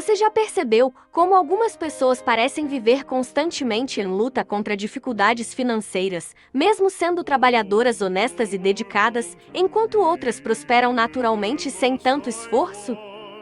Você já percebeu como algumas pessoas parecem viver constantemente em luta contra dificuldades financeiras, mesmo sendo trabalhadoras honestas e dedicadas, enquanto outras prosperam naturalmente sem tanto esforço?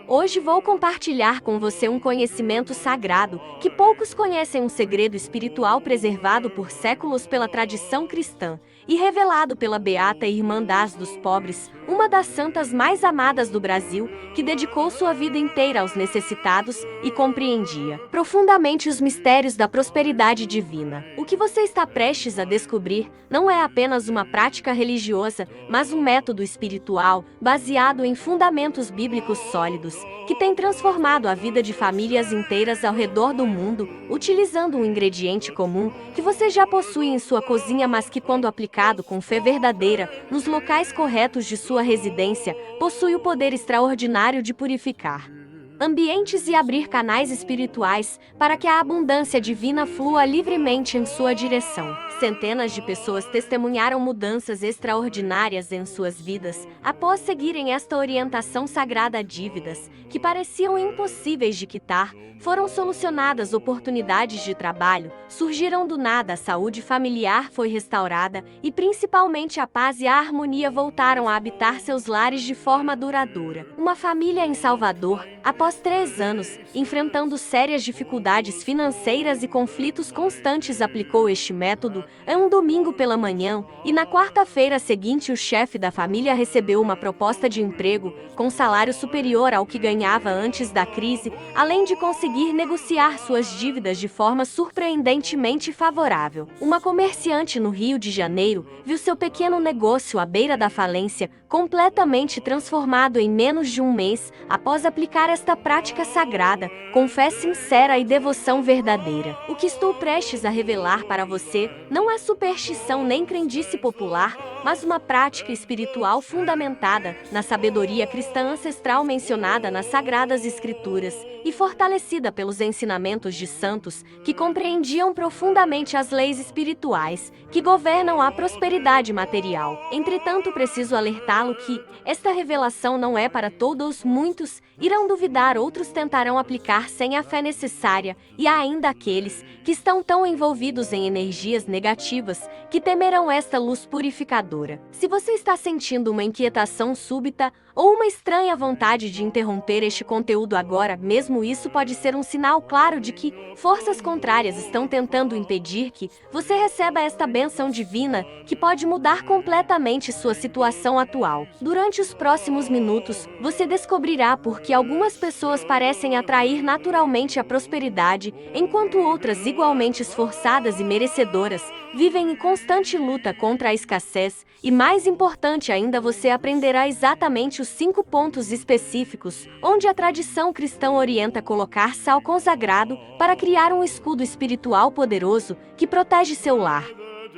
Hoje vou compartilhar com você um conhecimento sagrado, que poucos conhecem, um segredo espiritual preservado por séculos pela tradição cristã e revelado pela beata Irmandade dos Pobres, uma das santas mais amadas do Brasil, que dedicou sua vida inteira aos necessitados e compreendia profundamente os mistérios da prosperidade divina. O que você está prestes a descobrir não é apenas uma prática religiosa, mas um método espiritual baseado em fundamentos bíblicos sólidos, que tem transformado a vida de famílias inteiras ao redor do mundo, utilizando um ingrediente comum que você já possui em sua cozinha, mas que, quando aplicado com fé verdadeira, nos locais corretos de sua residência, possui o poder extraordinário de purificar ambientes e abrir canais espirituais para que a abundância divina flua livremente em sua direção. Centenas de pessoas testemunharam mudanças extraordinárias em suas vidas após seguirem esta orientação sagrada. Dívidas que pareciam impossíveis de quitar foram solucionadas, oportunidades de trabalho surgiram do nada, a saúde familiar foi restaurada e principalmente a paz e a harmonia voltaram a habitar seus lares de forma duradoura. Uma família em Salvador, após 3 anos, enfrentando sérias dificuldades financeiras e conflitos constantes, aplicou este método em um domingo pela manhã, e na quarta-feira seguinte o chefe da família recebeu uma proposta de emprego com salário superior ao que ganhava antes da crise, além de conseguir negociar suas dívidas de forma surpreendentemente favorável. Uma comerciante no Rio de Janeiro viu seu pequeno negócio à beira da falência completamente transformado em menos de um mês após aplicar esta prática sagrada, com fé sincera e devoção verdadeira. O que estou prestes a revelar para você não é superstição nem crendice popular, mas uma prática espiritual fundamentada na sabedoria cristã ancestral mencionada nas Sagradas Escrituras e fortalecida pelos ensinamentos de santos que compreendiam profundamente as leis espirituais que governam a prosperidade material. Entretanto, preciso alertá-lo que esta revelação não é para todos. Muitos irão duvidar, outros tentarão aplicar sem a fé necessária, e há ainda aqueles que estão tão envolvidos em energias negativas que temerão esta luz purificadora. Se você está sentindo uma inquietação súbita ou uma estranha vontade de interromper este conteúdo agora mesmo, isso pode ser um sinal claro de que forças contrárias estão tentando impedir que você receba esta bênção divina, que pode mudar completamente sua situação atual. Durante os próximos minutos, você descobrirá por que algumas pessoas parecem atrair naturalmente a prosperidade, enquanto outras, igualmente esforçadas e merecedoras, vivem em constante luta contra a escassez. E mais importante ainda, você aprenderá exatamente os 5 pontos específicos onde a tradição cristã orienta colocar sal consagrado para criar um escudo espiritual poderoso que protege seu lar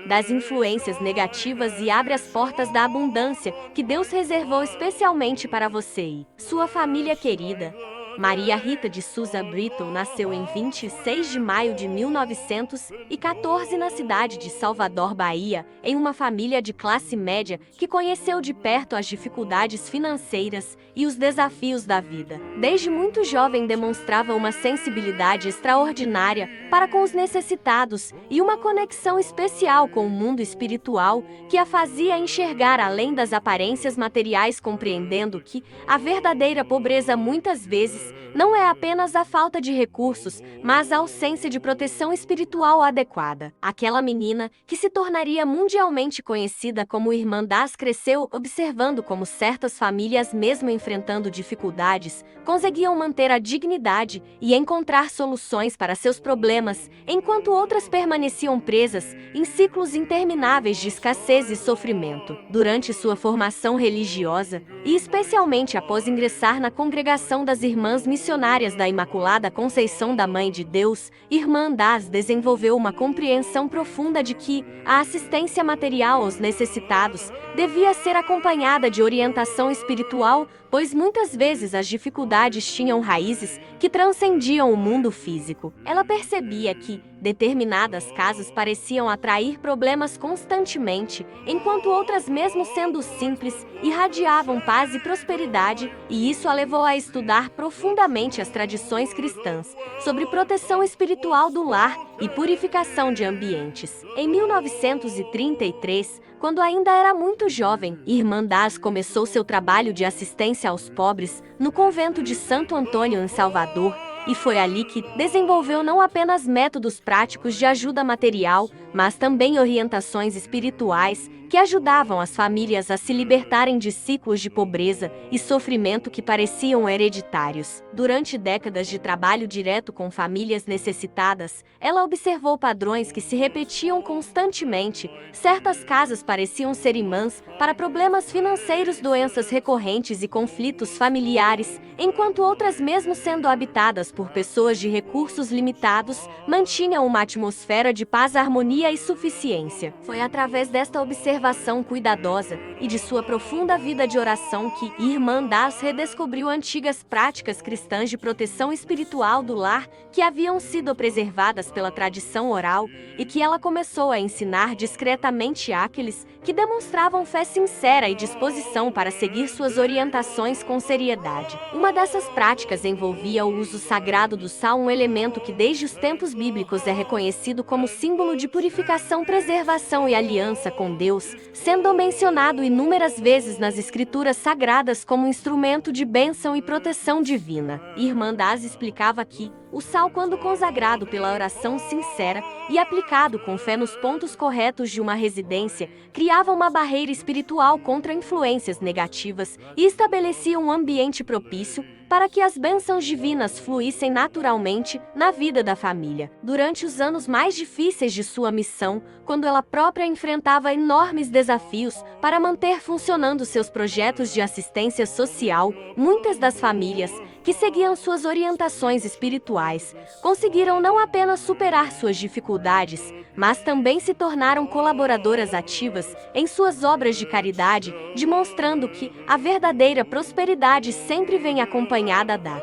das influências negativas e abre as portas da abundância que Deus reservou especialmente para você e sua família querida. Maria Rita de Souza Brito nasceu em 26 de maio de 1914 na cidade de Salvador, Bahia, em uma família de classe média que conheceu de perto as dificuldades financeiras e os desafios da vida. Desde muito jovem demonstrava uma sensibilidade extraordinária para com os necessitados e uma conexão especial com o mundo espiritual que a fazia enxergar além das aparências materiais, compreendendo que a verdadeira pobreza muitas vezes não é apenas a falta de recursos, mas a ausência de proteção espiritual adequada. Aquela menina, que se tornaria mundialmente conhecida como Irmã Das, cresceu observando como certas famílias, mesmo enfrentando dificuldades, conseguiam manter a dignidade e encontrar soluções para seus problemas, enquanto outras permaneciam presas em ciclos intermináveis de escassez e sofrimento. Durante sua formação religiosa, e especialmente após ingressar na congregação das Irmãs Missionárias da Imaculada Conceição da Mãe de Deus, Irmã Das desenvolveu uma compreensão profunda de que a assistência material aos necessitados devia ser acompanhada de orientação espiritual pois muitas vezes as dificuldades tinham raízes que transcendiam o mundo físico. Ela percebia que determinadas casas pareciam atrair problemas constantemente, enquanto outras, mesmo sendo simples, irradiavam paz e prosperidade, e isso a levou a estudar profundamente as tradições cristãs sobre proteção espiritual do lar e purificação de ambientes. Em 1933, quando ainda era muito jovem, Irmã Das começou seu trabalho de assistência aos pobres no convento de Santo Antônio, em Salvador, e foi ali que desenvolveu não apenas métodos práticos de ajuda material, mas também orientações espirituais que ajudavam as famílias a se libertarem de ciclos de pobreza e sofrimento que pareciam hereditários. Durante décadas de trabalho direto com famílias necessitadas, ela observou padrões que se repetiam constantemente. Certas casas pareciam ser imãs para problemas financeiros, doenças recorrentes e conflitos familiares, enquanto outras, mesmo sendo habitadas por pessoas de recursos limitados, mantinham uma atmosfera de paz, harmonia e suficiência. Foi através desta observação cuidadosa e de sua profunda vida de oração que Irmã Das redescobriu antigas práticas cristãs de proteção espiritual do lar que haviam sido preservadas pela tradição oral e que ela começou a ensinar discretamente àqueles que demonstravam fé sincera e disposição para seguir suas orientações com seriedade. Uma dessas práticas envolvia o uso sagrado do sal, um elemento que desde os tempos bíblicos é reconhecido como símbolo de purificação, preservação e aliança com Deus, sendo mencionado inúmeras vezes nas escrituras sagradas como instrumento de bênção e proteção divina. Irmã Das explicava que o sal, quando consagrado pela oração sincera e aplicado com fé nos pontos corretos de uma residência, criava uma barreira espiritual contra influências negativas e estabelecia um ambiente propício para que as bênçãos divinas fluíssem naturalmente na vida da família. Durante os anos mais difíceis de sua missão, quando ela própria enfrentava enormes desafios para manter funcionando seus projetos de assistência social, muitas das famílias que seguiam suas orientações espirituais conseguiram não apenas superar suas dificuldades, mas também se tornaram colaboradoras ativas em suas obras de caridade, demonstrando que a verdadeira prosperidade sempre vem acompanhada da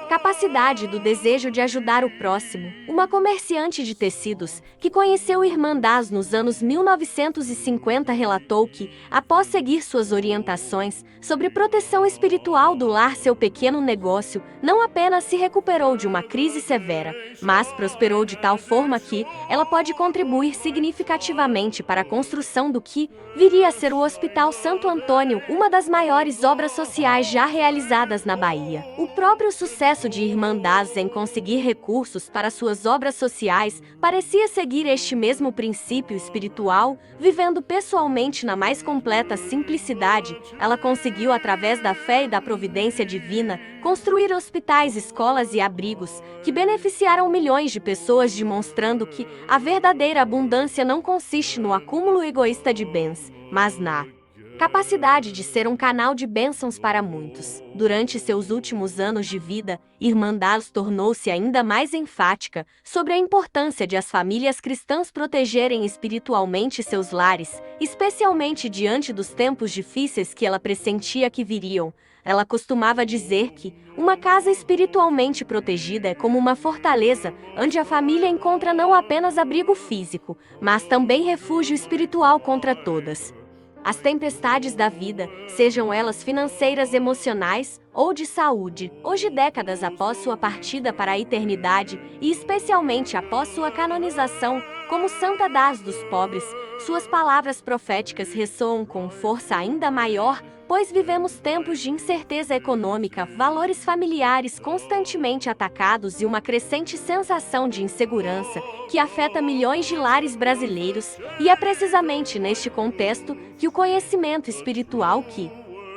capacidade do desejo de ajudar o próximo. Uma comerciante de tecidos que conheceu Irmã Das nos anos 1950 relatou que, após seguir suas orientações sobre proteção espiritual do lar, seu pequeno negócio não apenas se recuperou de uma crise severa, mas prosperou de tal forma que ela pode contribuir significativamente para a construção do que viria a ser o Hospital Santo Antônio, uma das maiores obras sociais já realizadas na Bahia. O próprio sucesso de Irmã Das em conseguir recursos para suas obras sociais parecia seguir este mesmo princípio espiritual, vivendo pessoalmente na mais completa simplicidade. Ela conseguiu, através da fé e da providência divina, construir hospitais, escolas e abrigos que beneficiaram milhões de pessoas, demonstrando que a verdadeira abundância não consiste no acúmulo egoísta de bens, mas na capacidade de ser um canal de bênçãos para muitos. Durante seus últimos anos de vida, Irmã Das tornou-se ainda mais enfática sobre a importância de as famílias cristãs protegerem espiritualmente seus lares, especialmente diante dos tempos difíceis que ela pressentia que viriam. Ela costumava dizer que uma casa espiritualmente protegida é como uma fortaleza, onde a família encontra não apenas abrigo físico, mas também refúgio espiritual contra todas as tempestades da vida, sejam elas financeiras, emocionais ou de saúde. Hoje, décadas após sua partida para a eternidade, e especialmente após sua canonização como Santa Das dos Pobres, suas palavras proféticas ressoam com força ainda maior, pois vivemos tempos de incerteza econômica, valores familiares constantemente atacados e uma crescente sensação de insegurança que afeta milhões de lares brasileiros, e é precisamente neste contexto que o conhecimento espiritual que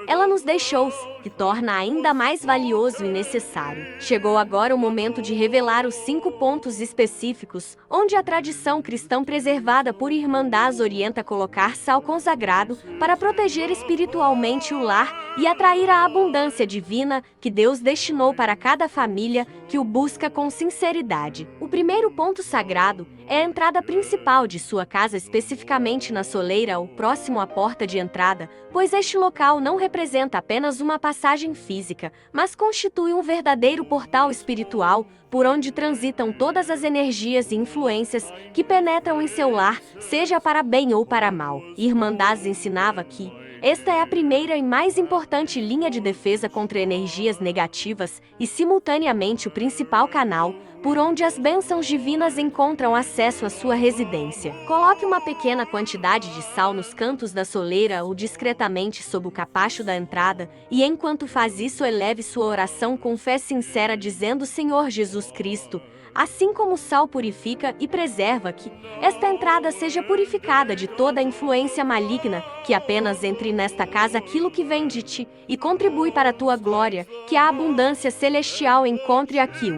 ela nos deixou se torna ainda mais valioso e necessário. Chegou agora o momento de revelar os 5 pontos específicos, onde a tradição cristã preservada por Irmã Das orienta colocar sal consagrado para proteger espiritualmente o lar e atrair a abundância divina que Deus destinou para cada família que o busca com sinceridade. O primeiro ponto sagrado é a entrada principal de sua casa, especificamente na soleira ou próximo à porta de entrada, pois este local não representa apenas uma passagem passagem física, mas constitui um verdadeiro portal espiritual por onde transitam todas as energias e influências que penetram em seu lar, seja para bem ou para mal. Irmandade ensinava que esta é a primeira e mais importante linha de defesa contra energias negativas e, simultaneamente, o principal canal por onde as bênçãos divinas encontram acesso à sua residência. Coloque uma pequena quantidade de sal nos cantos da soleira ou discretamente sob o capacho da entrada, e enquanto faz isso, eleve sua oração com fé sincera, dizendo: Senhor Jesus Cristo, assim como o sal purifica e preserva, que esta entrada seja purificada de toda influência maligna, que apenas entre nesta casa aquilo que vem de ti e contribui para a tua glória, que a abundância celestial encontre aqui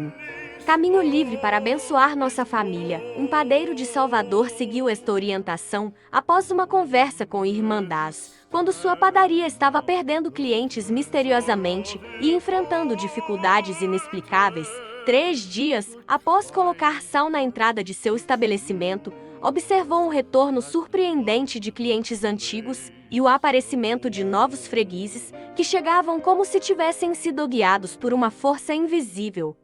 caminho livre para abençoar nossa família. Um padeiro de Salvador seguiu esta orientação após uma conversa com Irmã Das, quando sua padaria estava perdendo clientes misteriosamente e enfrentando dificuldades inexplicáveis. 3 dias após colocar sal na entrada de seu estabelecimento, observou um retorno surpreendente de clientes antigos e o aparecimento de novos fregueses que chegavam como se tivessem sido guiados por uma força invisível.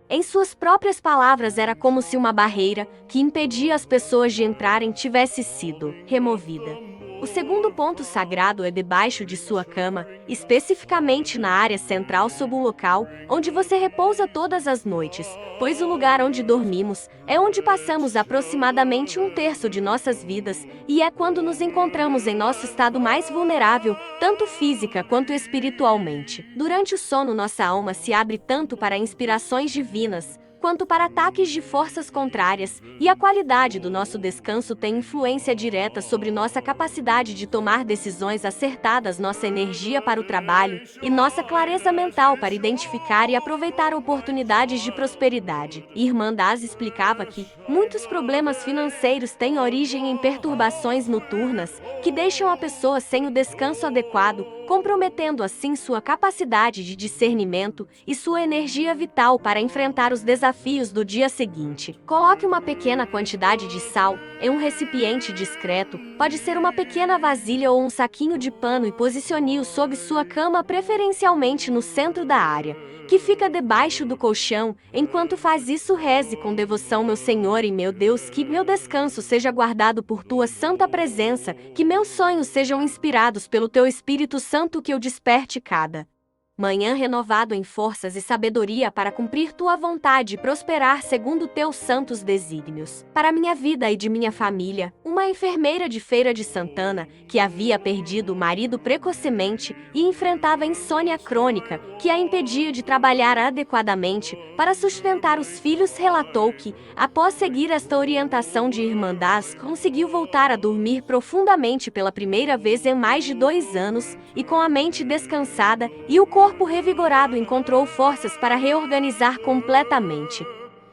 Em suas próprias palavras, era como se uma barreira que impedia as pessoas de entrarem tivesse sido removida. O segundo ponto sagrado é debaixo de sua cama, especificamente na área central sob o local onde você repousa todas as noites, pois o lugar onde dormimos é onde passamos aproximadamente 1/3 de nossas vidas e é quando nos encontramos em nosso estado mais vulnerável, tanto física quanto espiritualmente. Durante o sono, nossa alma se abre tanto para inspirações divinas quanto para ataques de forças contrárias, e a qualidade do nosso descanso tem influência direta sobre nossa capacidade de tomar decisões acertadas, nossa energia para o trabalho e nossa clareza mental para identificar e aproveitar oportunidades de prosperidade. Irmã Das explicava que muitos problemas financeiros têm origem em perturbações noturnas que deixam a pessoa sem o descanso adequado, comprometendo assim sua capacidade de discernimento e sua energia vital para enfrentar os desafios do dia seguinte. Coloque uma pequena quantidade de sal em um recipiente discreto, pode ser uma pequena vasilha ou um saquinho de pano, e posicione-o sob sua cama, preferencialmente no centro da área, que fica debaixo do colchão. Enquanto faz isso, reze com devoção: Meu Senhor e meu Deus, que meu descanso seja guardado por tua santa presença, que meus sonhos sejam inspirados pelo teu Espírito Santo, que eu desperte cada manhã renovado em forças e sabedoria para cumprir tua vontade e prosperar segundo teus santos desígnios. Para minha vida e de minha família, uma enfermeira de Feira de Santana, que havia perdido o marido precocemente e enfrentava insônia crônica, que a impedia de trabalhar adequadamente para sustentar os filhos, relatou que, após seguir esta orientação de Irmã Das, conseguiu voltar a dormir profundamente pela primeira vez em mais de 2 anos, e com a mente descansada e o corpo revigorado encontrou forças para reorganizar completamente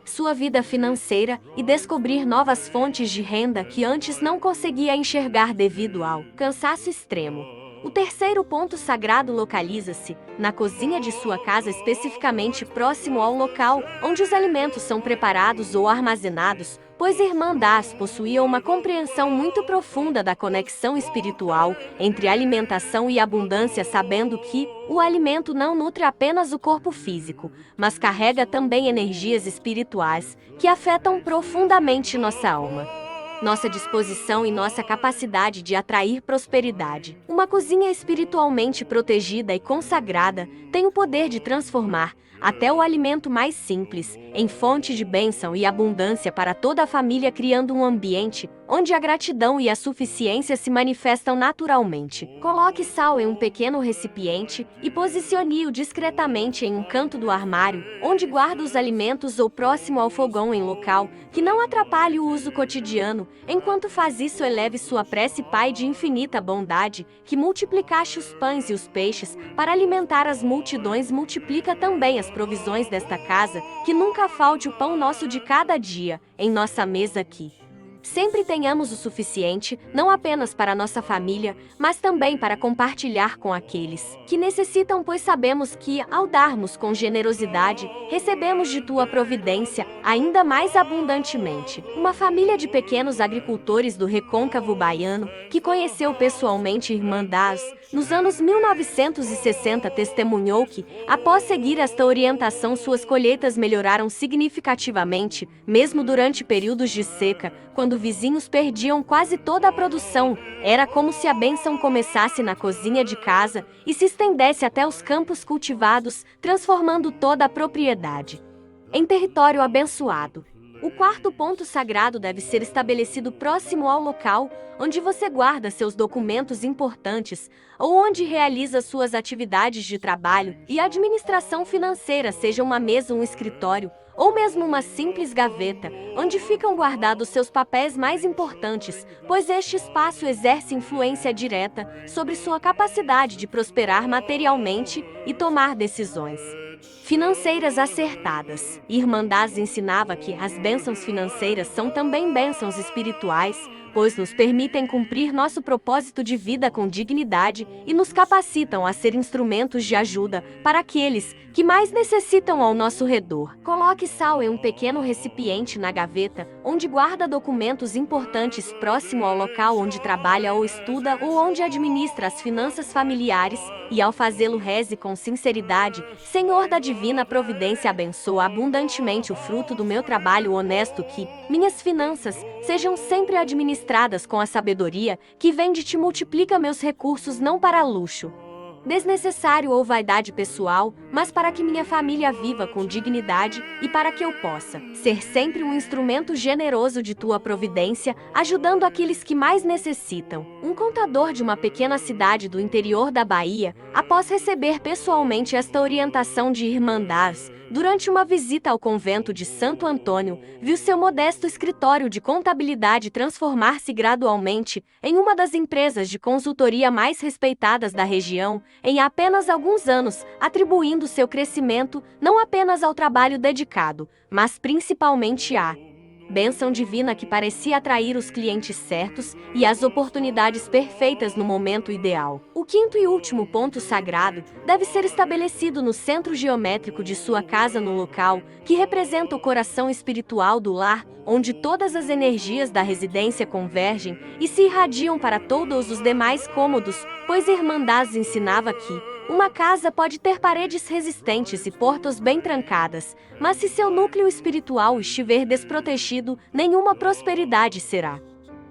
sua vida financeira e descobrir novas fontes de renda que antes não conseguia enxergar devido ao cansaço extremo. O terceiro ponto sagrado localiza-se na cozinha de sua casa, especificamente próximo ao local onde os alimentos são preparados ou armazenados, pois Irmã Das possuía uma compreensão muito profunda da conexão espiritual entre alimentação e abundância, sabendo que o alimento não nutre apenas o corpo físico, mas carrega também energias espirituais que afetam profundamente nossa alma, nossa disposição e nossa capacidade de atrair prosperidade. Uma cozinha espiritualmente protegida e consagrada tem o poder de transformar até o alimento mais simples em fonte de bênção e abundância para toda a família, criando um ambiente onde a gratidão e a suficiência se manifestam naturalmente. Coloque sal em um pequeno recipiente e posicione-o discretamente em um canto do armário, onde guarda os alimentos, ou próximo ao fogão, em local que não atrapalhe o uso cotidiano. Enquanto faz isso, eleve sua prece: Pai de infinita bondade, que multiplicaste os pães e os peixes para alimentar as multidões, multiplica também as provisões desta casa, que nunca falte o pão nosso de cada dia em nossa mesa aqui. sempre tenhamos o suficiente, não apenas para nossa família, mas também para compartilhar com aqueles que necessitam, pois sabemos que, ao darmos com generosidade, recebemos de tua providência ainda mais abundantemente. Uma família de pequenos agricultores do recôncavo baiano, que conheceu pessoalmente Irmã Daz, nos anos 1960 testemunhou que, após seguir esta orientação, suas colheitas melhoraram significativamente, mesmo durante períodos de seca, quando vizinhos perdiam quase toda a produção. Era como se a bênção começasse na cozinha de casa e se estendesse até os campos cultivados, transformando toda a propriedade em território abençoado. O quarto ponto sagrado deve ser estabelecido próximo ao local onde você guarda seus documentos importantes ou onde realiza suas atividades de trabalho e administração financeira, seja uma mesa, um escritório ou mesmo uma simples gaveta, onde ficam guardados seus papéis mais importantes, pois este espaço exerce influência direta sobre sua capacidade de prosperar materialmente e tomar decisões financeiras acertadas. Irmã Daz ensinava que as bênçãos financeiras são também bênçãos espirituais, pois nos permitem cumprir nosso propósito de vida com dignidade e nos capacitam a ser instrumentos de ajuda para aqueles que mais necessitam ao nosso redor. Coloque sal em um pequeno recipiente na gaveta, onde guarda documentos importantes próximo ao local onde trabalha ou estuda ou onde administra as finanças familiares, e ao fazê-lo reze com sinceridade: Senhor da divina providência, abençoa abundantemente o fruto do meu trabalho honesto, que minhas finanças sejam sempre administradas com a sabedoria que vem de ti, multiplica meus recursos não para luxo desnecessário ou vaidade pessoal, mas para que minha família viva com dignidade e para que eu possa ser sempre um instrumento generoso de tua providência, ajudando aqueles que mais necessitam. Um contador de uma pequena cidade do interior da Bahia, após receber pessoalmente esta orientação de Irmã Daz, durante uma visita ao convento de Santo Antônio, viu seu modesto escritório de contabilidade transformar-se gradualmente em uma das empresas de consultoria mais respeitadas da região, em apenas alguns anos, atribuindo seu crescimento não apenas ao trabalho dedicado, mas principalmente à bênção divina que parecia atrair os clientes certos e as oportunidades perfeitas no momento ideal. O quinto e último ponto sagrado deve ser estabelecido no centro geométrico de sua casa, no local que representa o coração espiritual do lar, onde todas as energias da residência convergem e se irradiam para todos os demais cômodos, pois Irmã Daz ensinava que uma casa pode ter paredes resistentes e portas bem trancadas, mas se seu núcleo espiritual estiver desprotegido, nenhuma prosperidade será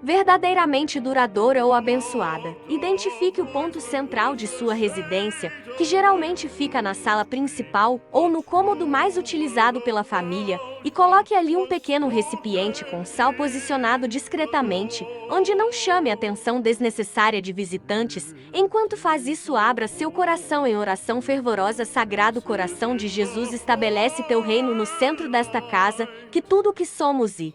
verdadeiramente duradoura ou abençoada. Identifique o ponto central de sua residência, que geralmente fica na sala principal ou no cômodo mais utilizado pela família, e coloque ali um pequeno recipiente com sal posicionado discretamente, onde não chame a atenção desnecessária de visitantes. Enquanto faz isso, abra seu coração em oração fervorosa. Sagrado coração de Jesus, estabelece teu reino no centro desta casa, que tudo o que somos e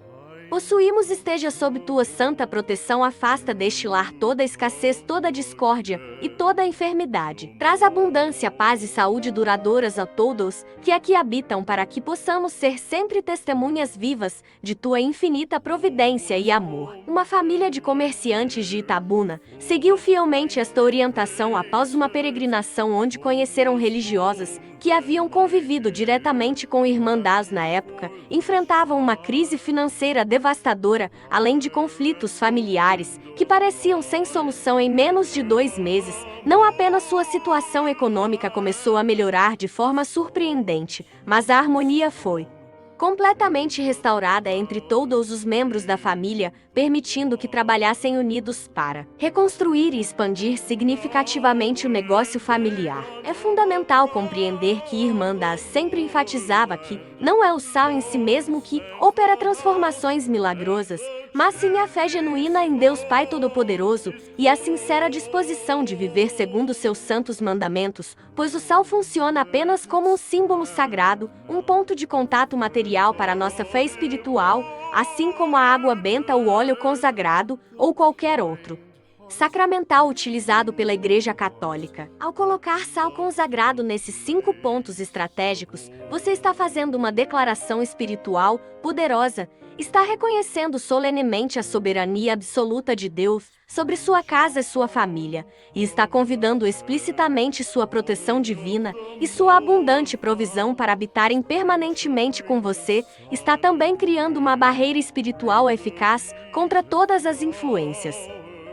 possuímos esteja sob tua santa proteção. Afasta deste lar toda escassez, toda discórdia e toda enfermidade. Traz abundância, paz e saúde duradouras a todos que aqui habitam, para que possamos ser sempre testemunhas vivas de tua infinita providência e amor. Uma família de comerciantes de Itabuna seguiu fielmente esta orientação após uma peregrinação onde conheceram religiosas que haviam convivido diretamente com Irmã Daz na época, enfrentavam uma crise financeira devastadora, além de conflitos familiares que pareciam sem solução. Em menos de 2 meses, não apenas sua situação econômica começou a melhorar de forma surpreendente, mas a harmonia foi completamente restaurada entre todos os membros da família, permitindo que trabalhassem unidos para reconstruir e expandir significativamente o negócio familiar. É fundamental compreender que Irmã Daz sempre enfatizava que não é o sal em si mesmo que opera transformações milagrosas, mas sim a fé genuína em Deus Pai Todo-Poderoso e a sincera disposição de viver segundo seus santos mandamentos, pois o sal funciona apenas como um símbolo sagrado, um ponto de contato material para nossa fé espiritual, assim como a água benta, o óleo consagrado ou qualquer outro sacramental utilizado pela Igreja Católica. Ao colocar sal consagrado nesses 5 pontos estratégicos, você está fazendo uma declaração espiritual poderosa. Está reconhecendo solenemente a soberania absoluta de Deus sobre sua casa e sua família, e está convidando explicitamente sua proteção divina e sua abundante provisão para habitarem permanentemente com você. Está também criando uma barreira espiritual eficaz contra todas as influências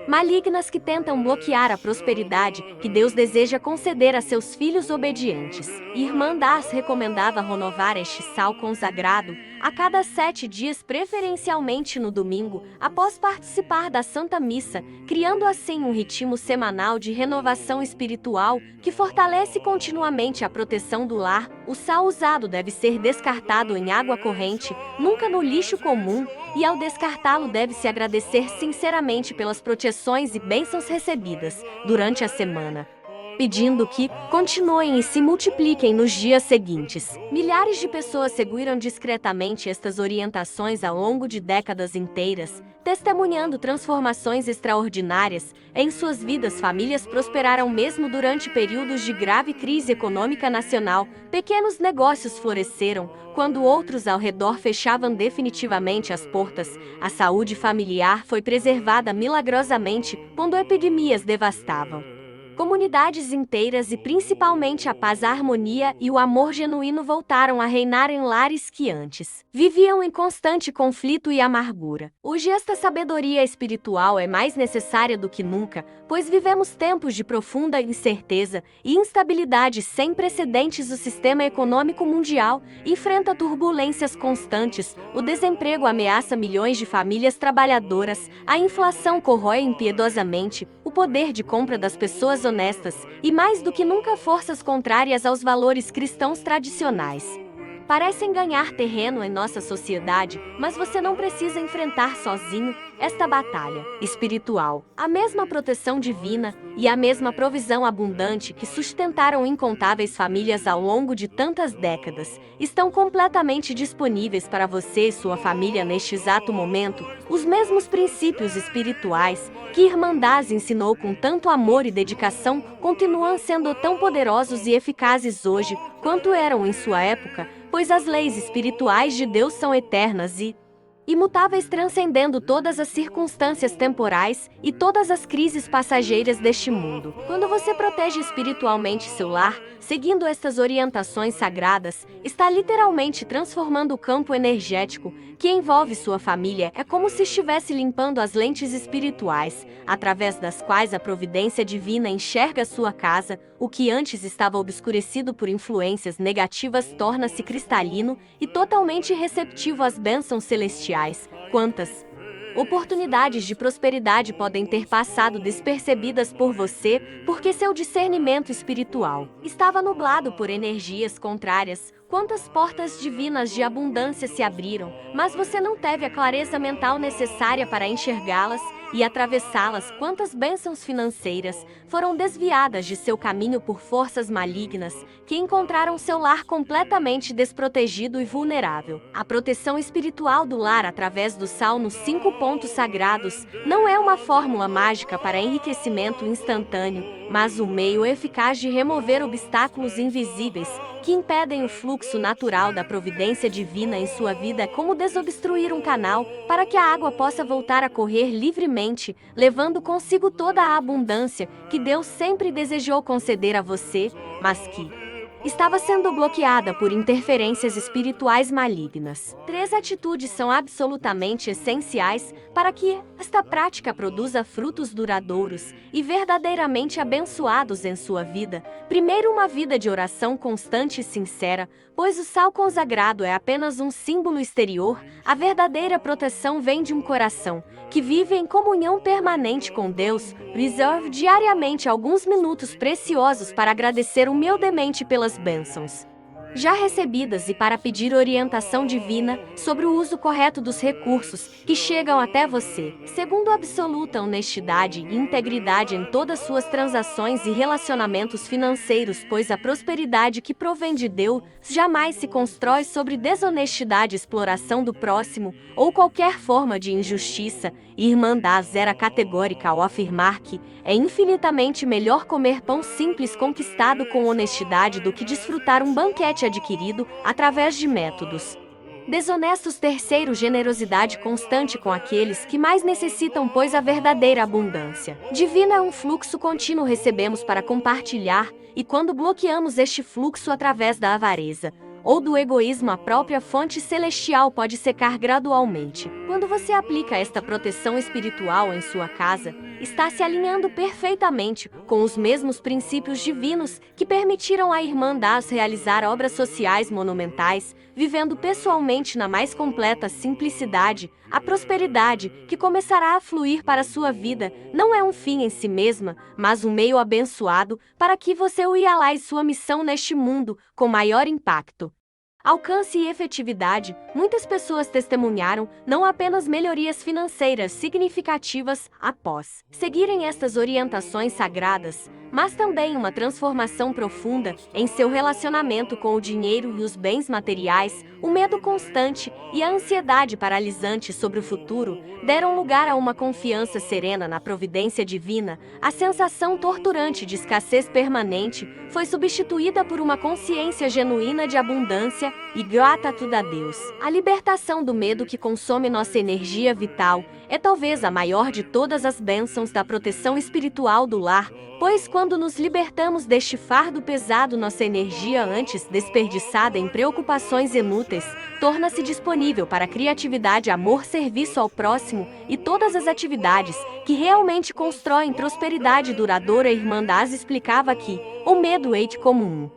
malignas que tentam bloquear a prosperidade que Deus deseja conceder a seus filhos obedientes. Irmã Das recomendava renovar este sal consagrado a cada 7 dias, preferencialmente no domingo, após participar da Santa Missa, criando assim um ritmo semanal de renovação espiritual que fortalece continuamente a proteção do lar. O sal usado deve ser descartado em água corrente, nunca no lixo comum, e ao descartá-lo deve-se agradecer sinceramente pelas proteções e bênçãos recebidas durante a semana, pedindo que continuem e se multipliquem nos dias seguintes. Milhares de pessoas seguiram discretamente estas orientações ao longo de décadas inteiras, testemunhando transformações extraordinárias em suas vidas. Famílias prosperaram mesmo durante períodos de grave crise econômica nacional. Pequenos negócios floresceram quando outros ao redor fechavam definitivamente as portas. A saúde familiar foi preservada milagrosamente quando epidemias devastavam comunidades inteiras, e principalmente a paz, a harmonia e o amor genuíno voltaram a reinar em lares que antes viviam em constante conflito e amargura. Hoje esta sabedoria espiritual é mais necessária do que nunca, pois vivemos tempos de profunda incerteza e instabilidade sem precedentes. O sistema econômico mundial enfrenta turbulências constantes, o desemprego ameaça milhões de famílias trabalhadoras, a inflação corrói impiedosamente o poder de compra das pessoas honestas, e mais do que nunca forças contrárias aos valores cristãos tradicionais parecem ganhar terreno em nossa sociedade, mas você não precisa enfrentar sozinho esta batalha espiritual. A mesma proteção divina e a mesma provisão abundante que sustentaram incontáveis famílias ao longo de tantas décadas estão completamente disponíveis para você e sua família neste exato momento. Os mesmos princípios espirituais que Irmã Das ensinou com tanto amor e dedicação continuam sendo tão poderosos e eficazes hoje quanto eram em sua época, pois as leis espirituais de Deus são eternas e imutáveis, transcendendo todas as circunstâncias temporais e todas as crises passageiras deste mundo. Quando você protege espiritualmente seu lar, seguindo estas orientações sagradas, está literalmente transformando o campo energético que envolve sua família. É como se estivesse limpando as lentes espirituais, através das quais a providência divina enxerga sua casa. O que antes estava obscurecido por influências negativas torna-se cristalino e totalmente receptivo às bênçãos celestiais. Quantas oportunidades de prosperidade podem ter passado despercebidas por você, porque seu discernimento espiritual estava nublado por energias contrárias? Quantas portas divinas de abundância se abriram, mas você não teve a clareza mental necessária para enxergá-las e atravessá-las? Quantas bênçãos financeiras foram desviadas de seu caminho por forças malignas que encontraram seu lar completamente desprotegido e vulnerável? A proteção espiritual do lar através do sal nos 5 pontos sagrados não é uma fórmula mágica para enriquecimento instantâneo, mas um meio eficaz de remover obstáculos invisíveis que impedem o fluxo natural da providência divina em sua vida. É como desobstruir um canal para que a água possa voltar a correr livremente, levando consigo toda a abundância que Deus sempre desejou conceder a você, mas que estava sendo bloqueada por interferências espirituais malignas. 3 atitudes são absolutamente essenciais para que esta prática produza frutos duradouros e verdadeiramente abençoados em sua vida. Primeiro, uma vida de oração constante e sincera, pois o sal consagrado é apenas um símbolo exterior. A verdadeira proteção vem de um coração que vive em comunhão permanente com Deus. Reserve diariamente alguns minutos preciosos para agradecer humildemente pelas bênçãos já recebidas e para pedir orientação divina sobre o uso correto dos recursos que chegam até você, segundo absoluta honestidade e integridade em todas suas transações e relacionamentos financeiros, pois a prosperidade que provém de Deus jamais se constrói sobre desonestidade, exploração do próximo ou qualquer forma de injustiça. Irmã Daz era categórica ao afirmar que é infinitamente melhor comer pão simples conquistado com honestidade do que desfrutar um banquete adquirido através de métodos desonestos. Terceiro, generosidade constante com aqueles que mais necessitam, pois a verdadeira abundância divina é um fluxo contínuo recebemos para compartilhar, e quando bloqueamos este fluxo através da avareza ou do egoísmo, a própria fonte celestial pode secar gradualmente. Quando você aplica esta proteção espiritual em sua casa, está se alinhando perfeitamente com os mesmos princípios divinos que permitiram à Irmã Daz realizar obras sociais monumentais, vivendo pessoalmente na mais completa simplicidade. A prosperidade que começará a fluir para sua vida não é um fim em si mesma, mas um meio abençoado para que você realize sua missão neste mundo com maior impacto, alcance e efetividade. Muitas pessoas testemunharam não apenas melhorias financeiras significativas após seguirem estas orientações sagradas, mas também uma transformação profunda em seu relacionamento com o dinheiro e os bens materiais. O medo constante e a ansiedade paralisante sobre o futuro deram lugar a uma confiança serena na providência divina. A sensação torturante de escassez permanente foi substituída por uma consciência genuína de abundância e gratidão a Deus. A libertação do medo que consome nossa energia vital é talvez a maior de todas as bênçãos da proteção espiritual do lar, pois quando nos libertamos deste fardo pesado, nossa energia antes desperdiçada em preocupações inúteis torna-se disponível para criatividade, amor, serviço ao próximo e todas as atividades que realmente constroem prosperidade duradoura. A Irmã Daz explicava que o medo é comum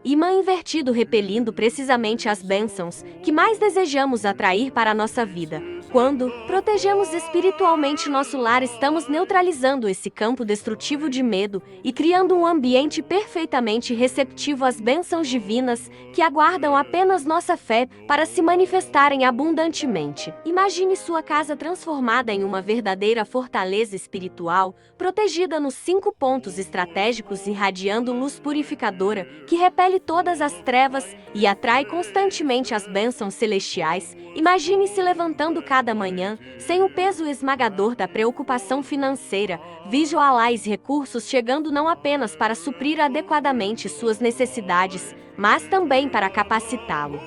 imã invertido, repelindo precisamente as bênçãos que mais desejamos atrair para a nossa vida. Quando protegemos espiritualmente nosso lar, estamos neutralizando esse campo destrutivo de medo e criando um ambiente perfeitamente receptivo às bênçãos divinas que aguardam apenas nossa fé para se manifestarem abundantemente. Imagine sua casa transformada em uma verdadeira fortaleza espiritual, protegida nos 5 pontos estratégicos, irradiando luz purificadora que repele todas as trevas e atrai constantemente as bênçãos celestiais. Imagine se levantando cada manhã sem o peso esmagador da preocupação financeira. Visualize recursos chegando não apenas para suprir adequadamente suas necessidades, mas também para capacitá-lo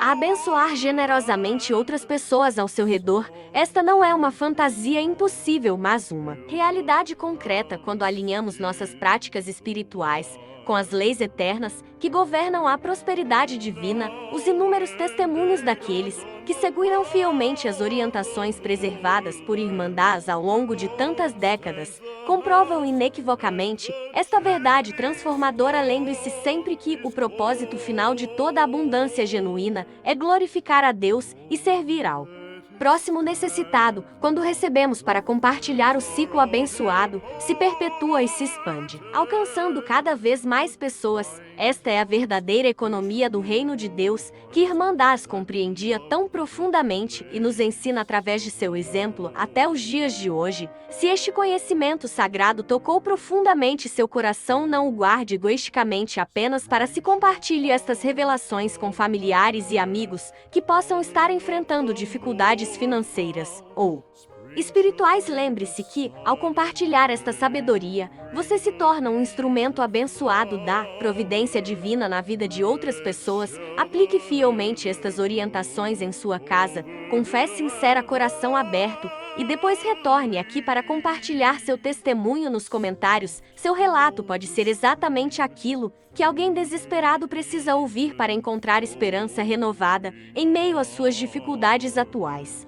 a abençoar generosamente outras pessoas ao seu redor. Esta não é uma fantasia impossível, mas uma realidade concreta quando alinhamos nossas práticas espirituais com as leis eternas que governam a prosperidade divina. Os inúmeros testemunhos daqueles que seguiram fielmente as orientações preservadas por Irmã Daz ao longo de tantas décadas comprovam inequivocamente esta verdade transformadora. Lembre-se sempre que o propósito final de toda a abundância genuína é glorificar a Deus e servir ao próximo necessitado. Quando recebemos para compartilhar, o ciclo abençoado se perpetua e se expande, alcançando cada vez mais pessoas. Esta é a verdadeira economia do reino de Deus que Irmã Daz compreendia tão profundamente e nos ensina através de seu exemplo até os dias de hoje. Se este conhecimento sagrado tocou profundamente seu coração, não o guarde egoisticamente apenas para se compartilhe estas revelações com familiares e amigos que possam estar enfrentando dificuldades financeiras ou espirituais. Lembre-se que, ao compartilhar esta sabedoria, você se torna um instrumento abençoado da providência divina na vida de outras pessoas. Aplique fielmente estas orientações em sua casa, com fé sincera, coração aberto, e depois retorne aqui para compartilhar seu testemunho nos comentários. Seu relato pode ser exatamente aquilo que alguém desesperado precisa ouvir para encontrar esperança renovada em meio às suas dificuldades atuais.